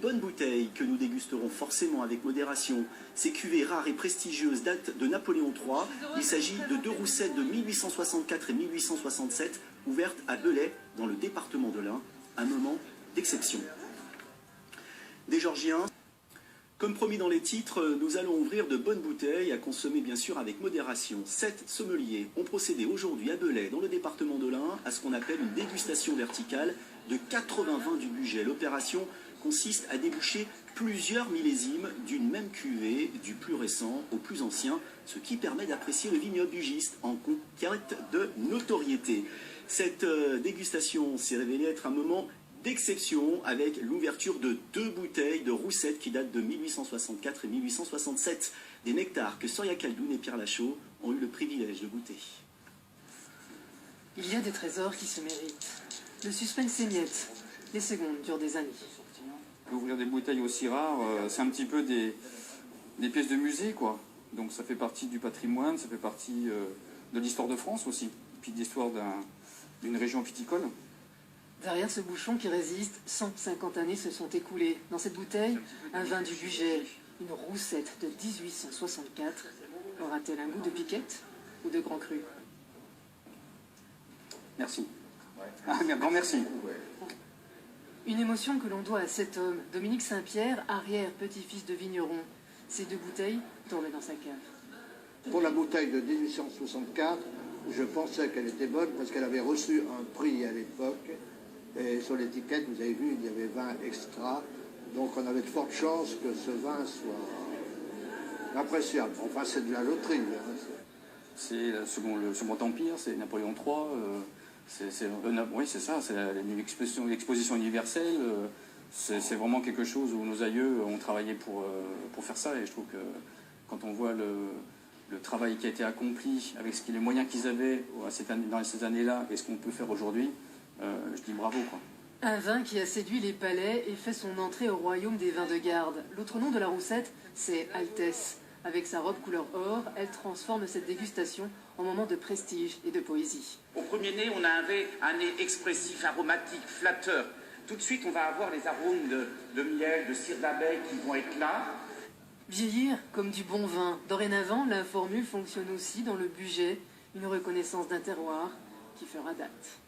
Bonne bouteille que nous dégusterons forcément avec modération. Ces cuvées rares et prestigieuses datent de Napoléon III. Il s'agit de 2 roussettes de 1864 et 1867, ouvertes à Belay, dans le département de l'Ain. Un moment d'exception. Des Georgiens. Comme promis dans les titres, nous allons ouvrir de bonnes bouteilles à consommer bien sûr avec modération. 7 sommeliers ont procédé aujourd'hui à Belay, dans le département de l'Ain, à ce qu'on appelle une dégustation verticale de 80 vins du budget. L'opération consiste à déboucher plusieurs millésimes d'une même cuvée, du plus récent au plus ancien, ce qui permet d'apprécier le vignoble du Gist en conquête de notoriété. Cette dégustation s'est révélée être un moment d'exception avec l'ouverture de 2 bouteilles de roussettes qui datent de 1864 et 1867. Des nectars que Soria Khaldoun et Pierre Lachaud ont eu le privilège de goûter. Il y a des trésors qui se méritent. Le suspense émiette. Les secondes durent des années. Ouvrir des bouteilles aussi rares, c'est un petit peu des pièces de musée, quoi. Donc ça fait partie du patrimoine, ça fait partie de l'histoire de France aussi, et puis de l'histoire d'une région viticole. Derrière ce bouchon qui résiste, 150 années se sont écoulées. Dans cette bouteille, un vin du budget, une roussette de 1864. Aura-t-elle un goût de piquette ou de grand cru? Merci. Ah, grand merci. Une émotion que l'on doit à cet homme, Dominique Saint-Pierre, arrière-petit-fils de vigneron. Ces 2 bouteilles tombent dans sa cave. Pour la bouteille de 1864, je pensais qu'elle était bonne parce qu'elle avait reçu un prix à l'époque. Et sur l'étiquette, vous avez vu, il y avait vin extra. Donc on avait de fortes chances que ce vin soit appréciable. Enfin, c'est de la loterie. Hein. C'est le Second Empire, c'est Napoléon III. Oui, c'est ça, c'est une exposition universelle. C'est vraiment quelque chose où nos aïeux ont travaillé pour faire ça. Et je trouve que quand on voit le travail qui a été accompli avec les moyens qu'ils avaient dans ces années-là et ce qu'on peut faire aujourd'hui, je dis bravo, quoi. Un vin qui a séduit les palais et fait son entrée au royaume des vins de garde. L'autre nom de la roussette, c'est Altesse. Avec sa robe couleur or, elle transforme cette dégustation en moment de prestige et de poésie. Au premier nez, on a un nez expressif, aromatique, flatteur. Tout de suite, on va avoir les arômes de miel, de cire d'abeille qui vont être là. Vieillir comme du bon vin. Dorénavant, la formule fonctionne aussi dans le budget, une reconnaissance d'un terroir qui fera date.